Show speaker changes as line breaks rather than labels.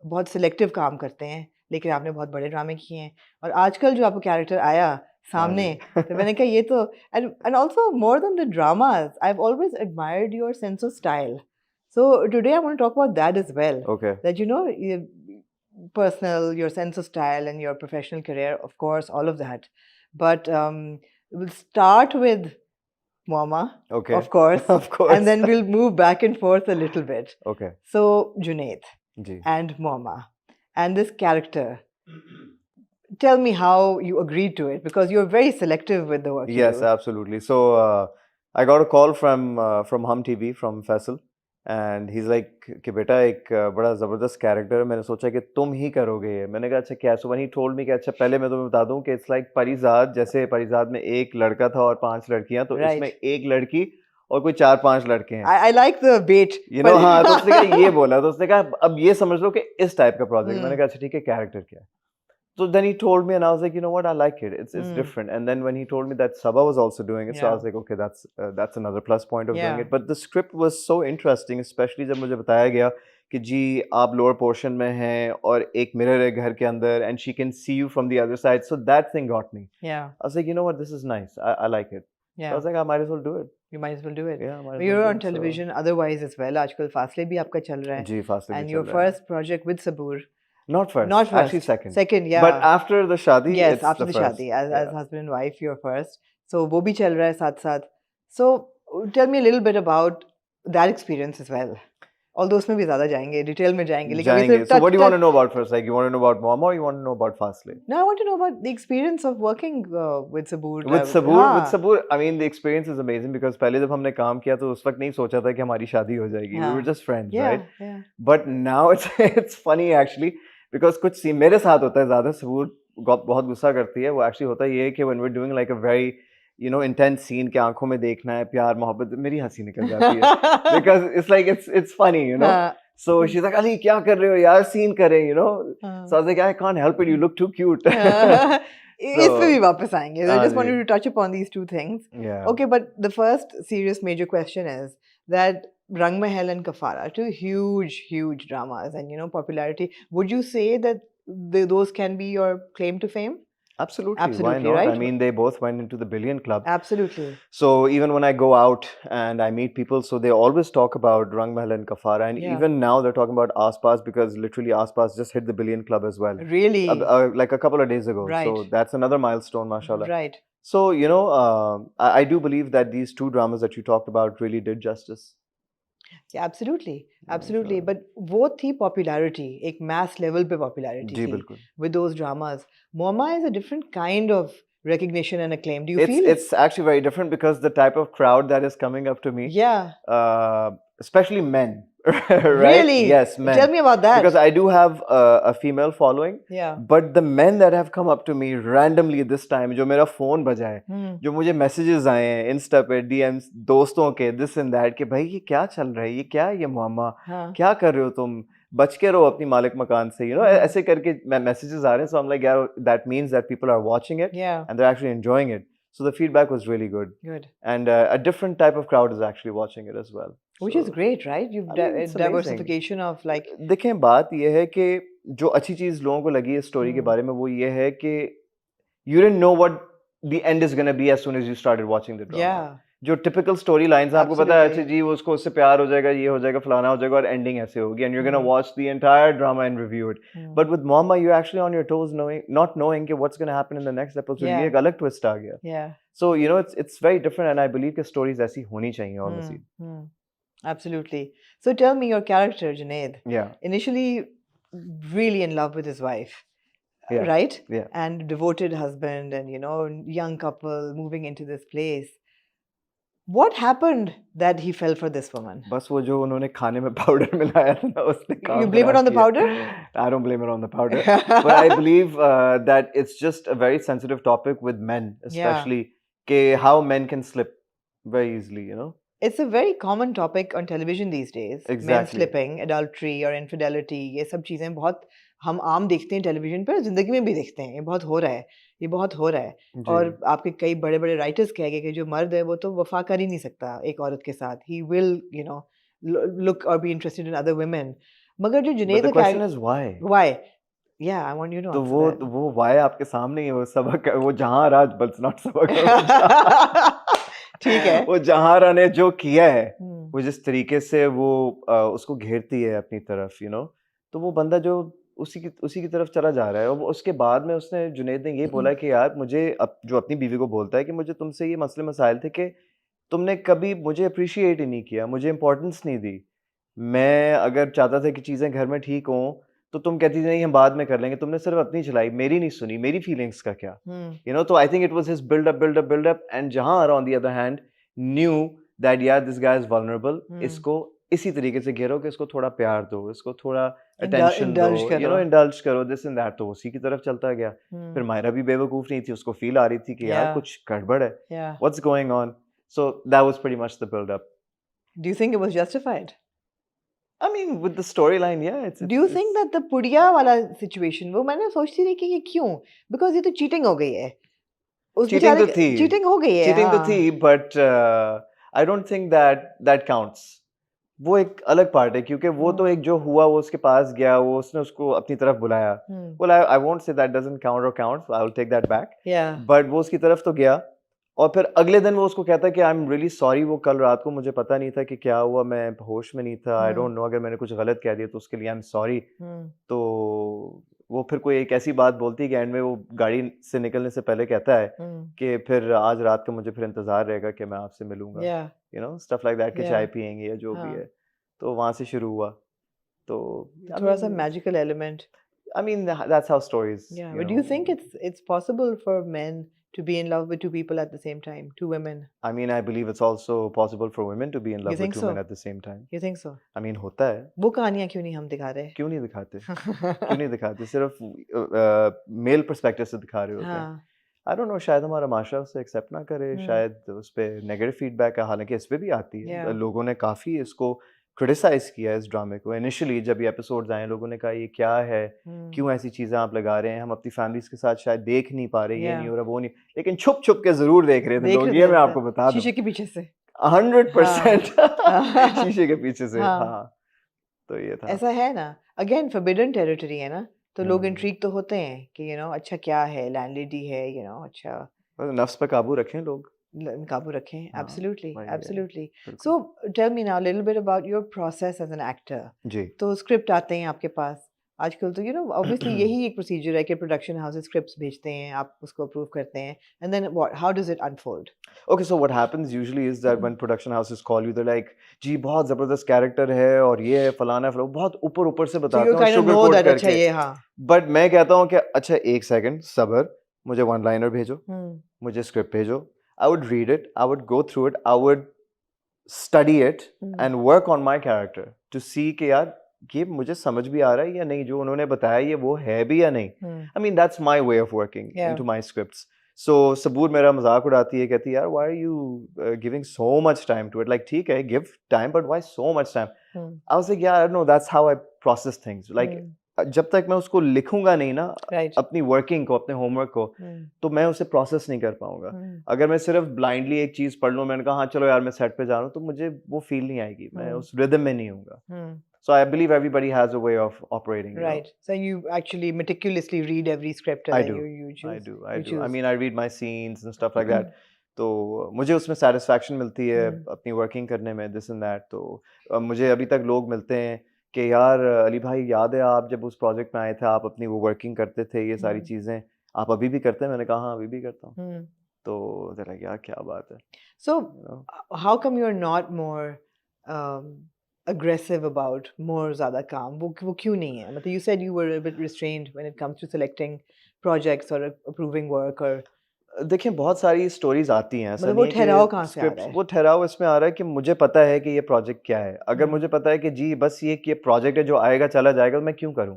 बहुत सिलेक्टिव काम करते हैं, लेकिन आपने बहुत बड़े ड्रामे किए हैं और आजकल जो आपका कैरेक्टर आया
हाँ
सामने
जी
तो मैंने कहा ये तो and also more than the dramas I've always admired your sense of style. So today I want to talk about that as well,
okay
that personal, your sense of style and your professional career, of course, all of that. But we'll start with Mama,
okay
of course,
of
and
course
then we'll move back and forth a little bit.
okay
So Junaid
ji
and Mama and this character, tell me how you agreed to it, because you're very selective with the work you
Yes,
do.
absolutely. So I got a call from Hum TV from Faisal, and he's like कि बेटा एक बड़ा ज़बरदस्त character है, मैंने सोचा कि तुम ही करोगे ये। मैंने कहा अच्छा क्या? So when he told me कि अच्छा पहले मैं तुम्हें बता दूं कि it's like परिजात, जैसे परिजात में एक लड़का था और 5 लड़कियां, तो इसमें
Right.
एक लड़की और कोई 4-5 लड़के हैं।
I like the bait.
You know, हाँ, तो उसने कहा ये बोला, तो उसने कहा अब ये समझ लो कि इस टाइप का प्रोजेक्ट। मैंने कहा अच्छा ठीक है, कैरेक्टर क्या है? So then he told me, and I was like, you know what, I like it. It's different. And then when he told me that Sabha was also doing it, so I was like, okay, that's another plus point of doing
Yeah.
it. But the script was so interesting, especially जब मुझे बताया गया कि जी आप lower portion में हैं और एक mirror है घर के अंदर, and she can see you from the other side. So that thing got me.
Yeah.
I was like, you know what, this is nice. I like it. So I
Yeah.
was like, I might as well do it.
You might as well do it.
Yeah, I might
But
as well
you're
do
on
it. So
television otherwise as well. आजकल फासले भी आपका चल रहा है.
जी फासले भी
And
चल
your
रहा है.
first project with Sabur.
Not first.
Not first.
Actually second.
Second, yeah.
But after the shadi,
Yes,
it's
after
the
the
first.
शादी, as
Yeah.
husband and wife, you're first. So वो भी चल रहा है साथ साथ. So tell me a little bit about that experience as well. Although उसमें भी ज़्यादा जाएंगे, डिटेल में जाएंगे, लेकिन अभी सिर्फ
So what do you want to know about first? Like you want to know about Mama or you want to know about Fasle?
No, I want to know about the experience of working with Sabur.
With Sabur,
हाँ.
I mean the experience is amazing because पहले जब हमने काम किया तो उस वक्त नहीं सोचा था कि हमारी शादी हो जाएगी. We were just friends,
Yeah,
right?
yeah.
But now it's funny actually because कुछ scene मेरे साथ होता है ज़्यादा. Sabur बहुत गुस्सा करती है. वो actually होता ये है कि when we're doing like a very intense scene के आंखों में देखना है प्यार मोहब्बत, मेरी हंसी निकल जाती है because it's like it's funny, you know. So she's like, Ali, क्या कर रहे हो यार, scene करें, you know. So I was like, I can't help it, you look too cute.
इस पे भी वापस आएंगे. I just
ji.
wanted to touch upon these two things.
Yeah.
Okay, but the first serious major question is that Rang Mahal and Kafara, two huge dramas and popularity. Would you say that those can be your claim to fame?
Absolutely. Why
Absolutely,
not?
right?
I mean, they both went into the billion club.
Absolutely.
So even when I go out and I meet people, so they always talk about Rang Mahal and Kafara, and
Yeah.
even now they're talking about Aaspaas because literally Aaspaas just hit the billion club as well.
Really?
Like a couple of days ago.
Right.
So that's another milestone, mashallah.
Right.
So I do believe that these two dramas that you talked about really did justice.
Yeah, absolutely. Absolutely.
Sure.
But वो थी popularity, एक mass level पे popularity
जी
थी
बिल्कुल.
with those dramas. Moma is a different kind of recognition and acclaim. Do you feel?
It's actually very different because the type of crowd that is coming up to me.
Yeah.
Especially men. Right?
Really?
Yes, men.
Tell me about that.
Because I do have a female following.
Yeah.
But the men that have come up to me randomly this time, जो मेरा phone बजा है, जो मुझे messages आए हैं Insta पे, DMs दोस्तों के, this and that, कि भाई ये क्या चल रहा है, ये क्या है ये मुअम्मा, क्या कर रहे हो तुम, बच के रहो अपनी मालिक मकान से, ऐसे करके messages आ रहे हैं. So I'm like, yeah, that means that people are watching it.
Yeah.
And they're actually enjoying it. So the feedback was really good.
Good.
And a different type of crowd is actually watching it as well.
Which is great, right? You've diversification of like.
देखें बात ये है कि जो अच्छी चीज लोगों को लगी है स्टोरी के बारे में वो ये है कि you didn't know what the end is going to be as soon as you started watching the drama.
Yeah.
जो typical story lines आपको पता है, अच्छा जी उसको उससे प्यार हो जाएगा, ये हो जाएगा, फलाना हो जाएगा और ending ऐसे होगी, and you're going to watch the entire drama and review it. But with Mama, you're actually on your toes, not knowing what's going to happen in the next episode. ये एक अलग twist आ गया.
Yeah.
So it's very different, and I believe कि stories ऐसी होनी चाहिए honestly.
Absolutely. So tell me your character, Junaid.
Yeah.
Initially, really in love with his wife.
Yeah.
Right?
Yeah.
And devoted husband and young couple moving into this place. What happened that he fell for this woman?
बस वो जो उन्होंने खाने में powder मिलाया था ना उसने काम
You blame it on the powder?
I don't blame it on the powder. But I believe that it's just a very sensitive topic with men, especially how men can slip very easily,
It's a very common topic on television these days.
Exactly.
Men slipping, adultery or infidelity, ये सब चीजें बहुत हम आम देखते हैं television पर, जिंदगी में भी देखते हैं. ये बहुत हो रहा है. और आपके कई बड़े बड़े राइटर्स कह गए कि जो मर्द है वो तो वफा कर ही नहीं सकता एक औरत के साथ. He will, look or be interested in other women. मगर जो
But
जुनैद
the
का
question is why?
why? Yeah, I want you to
तो
answer
वो why आपके सामने ही है, वो सबक वो जहांरा but not सबक है,
that. ठीक है.
वो जहांरा ने जो किया है,
हम्म.
वो जिस तरीके से वो उसको घेरती है अपनी तरफ, तो वो बंदा जो उसी की तरफ चला जा रहा है, और उसके बाद में उसने जुनैद ने ये बोला कि यार मुझे जो अपनी बीवी को बोलता है कि मुझे तुमसे ये मसले मसाइल थे कि तुमने कभी मुझे अप्रिशिएट ही नहीं किया, मुझे इम्पोर्टेंस नहीं दी। मैं अगर चाहता था कि चीज़ें घर में ठीक हों, तो तुम कहती थी नहीं हम बाद में कर लेंगे, तुमने सिर्फ अपनी चलाई, मेरी नहीं सुनी, मेरी फीलिंग्स का क्या? तो I think it was his build up and जहां on the other hand knew that यार दिस गाय इज वल्नरेबल, इसको इसी तरीके से घेरो कि इसको थोड़ा प्यार दो, इसको थोड़ा अटेंशन दो, इंडल्ज करो, दिस एंड दैट। तो उसी की तरफ चलता गया। फिर मायरा भी बेवकूफ नहीं थी, उसको फील आ रही थी कि यार कुछ गड़बड़ है, what's going on. So that was pretty much the build up.
Do you think it was justified?
I mean, with the storyline, yeah.
Do you think that the पुड़िया वाला situation, वो मैंने सोचती रही कि ये क्यों? Because ये तो cheating हो गई है। उस
चीटिंग तो थी,
cheating हो गई है,
चीटिंग तो थी, but I don't think that counts. वो एक अलग पार्ट है, क्योंकि वो तो एक जो हुआ, वो उसके पास गया, वो उसने उसको अपनी तरफ बुलाया। Well, I won't say that doesn't count or counts. I will take that back.
Yeah.
But वो उसकी तरफ तो गया, और फिर अगले दिन वो उसको कहता है कि आई एम रियली सॉरी, वो कल रात को मुझे पता नहीं था कि क्या हुआ, मैं होश में नहीं था, आई डोंट नो, अगर मैंने कुछ गलत कह दिया तो उसके लिए आई एम सॉरी। तो वो फिर कोई एक ऐसी बात बोलती है कि एंड में वो गाड़ी से निकलने से पहले कहता है कि फिर आज रात का मुझे फिर इंतजार रहेगा कि मैं आपसे मिलूंगा, स्टफ लाइक दैट, कि चाय पियेंगे या जो भी है। तो वहां से शुरू हुआ। तो
थोड़ा सा magical element.
I mean, that's how stories.
Yeah, but do you think it's possible for men to be in love with two people at the same time, two women?
I mean, I believe it's also possible for women to be in love with two men at the same time.
You think so?
I mean, होता है।
वो कहानियाँ क्यों नहीं हम दिखा रहे?
क्यों नहीं दिखाते? क्यों नहीं दिखाते? सिर्फ मेल पर्सपेक्टिव से दिखा रहे होते हैं। I don't know, शायद हमारा माशरा उसे एक्सेप्ट ना करे, शायद उस पे नेगेटिव फीडबैक है, हालांकि इस पे भी आती है। लोगों ने काफी इसको क्रिटिसाइज किया इस ड्रामे को। इनिशियली जब ये एपिसोड्स आए, लोगों ने कहा ये क्या है, क्यों ऐसी चीजें आप लगा रहे हैं, हम अपनी फैमिलीज के साथ शायद देख नहीं पा रहे, ये नहीं हो रहा, वो नहीं, लेकिन छुप छुप के जरूर देख रहे थे लोग, ये मैं आपको बता दूं,
शीशे के पीछे से
100% शीशे के पीछे से। हाँ, तो ये था।
ऐसा है ना, अगेन फॉरबिडन टेरिटरी है ना, तो लोग इंट्रीग तो होते हैं कि अच्छा क्या है, लैंडलेडी है, अच्छा
नफ्स पे काबू रखें लोग,
काबू रखें। Absolutely. So tell me now a little bit about your process as an actor.
जी।
तो स्क्रिप्ट आते हैं आपके पास आजकल, तो obviously यही एक प्रोसीजर है कि प्रोडक्शन हाउसेस स्क्रिप्ट्स भेजते हैं, आप उसको अप्रूव करते हैं, and then how does it unfold?
Okay, so what happens usually is that when production houses call you, they're like, जी बहुत जबरदस्त कैरेक्टर है और ये है फलाना फलाना, बहुत ऊपर से बताते हैं, शुगर कोट करके।
अच्छा ये हाँ।
बट मैं कहता हूँ कि अच्छा एक सेकंड सब्र, मुझे वन लाइनर भेजो, मुझे स्क्रिप्ट भेजो, I would read it, I would go through it, I would study it and work on my character to see कि यार ये मुझे समझ भी आ रहा है या नहीं, जो उन्होंने बताया ये वो है भी या नहीं। I mean that's my way of working into my scripts. So सबूर मेरा मजाक उड़ाती है, कहती है यार why are you giving so much time to it? Like ठीक है give time, but why so much time? I was like yeah, no, that's how I process things. Like जब तक मैं उसको लिखूंगा नहीं ना, अपनी वर्किंग को, अपने होमवर्क को, तो मैं उसे प्रोसेस नहीं कर पाऊंगा। अगर मैं सिर्फ ब्लाइंडली एक चीज पढ़ लूं, मैंने कहा हाँ चलो यार मैं सेट पे जा रहा हूँ, तो मुझे वो फील नहीं आएगी, मैं उस रिदम में नहीं होऊंगा। So I believe everybody has a way of operating. Right.
So you actually meticulously read every script that you choose.
I do. I mean I read my scenes and stuff like that. तो मुझे उसमें satisfaction मिलती है अपनी working करने में, this and that। तो मुझे अभी तक लोग मिलते हैं कि यार अली भाई याद है आप जब उस प्रोजेक्ट में आए थे, आप अपनी वो वर्किंग करते थे, ये सारी चीजें आप अभी भी करते हैं? मैंने कहा हाँ अभी भी करता हूँ। तो जरा यार क्या बात है।
So how come you're not more aggressive about more ज़्यादा काम, वो क्यों नहीं है? मतलब you said you were a bit restrained when it comes to selecting projects or approving work, और
देखिए बहुत सारी स्टोरीज आती हैं, ऐसा
मतलब वो ठहराव कहाँ से आ रहा है?
वो ठहराव इसमें आ रहा है कि मुझे पता है कि ये प्रोजेक्ट क्या है। अगर मुझे पता है कि जी बस ये प्रोजेक्ट है जो आएगा चला जाएगा, तो मैं क्यों करूं?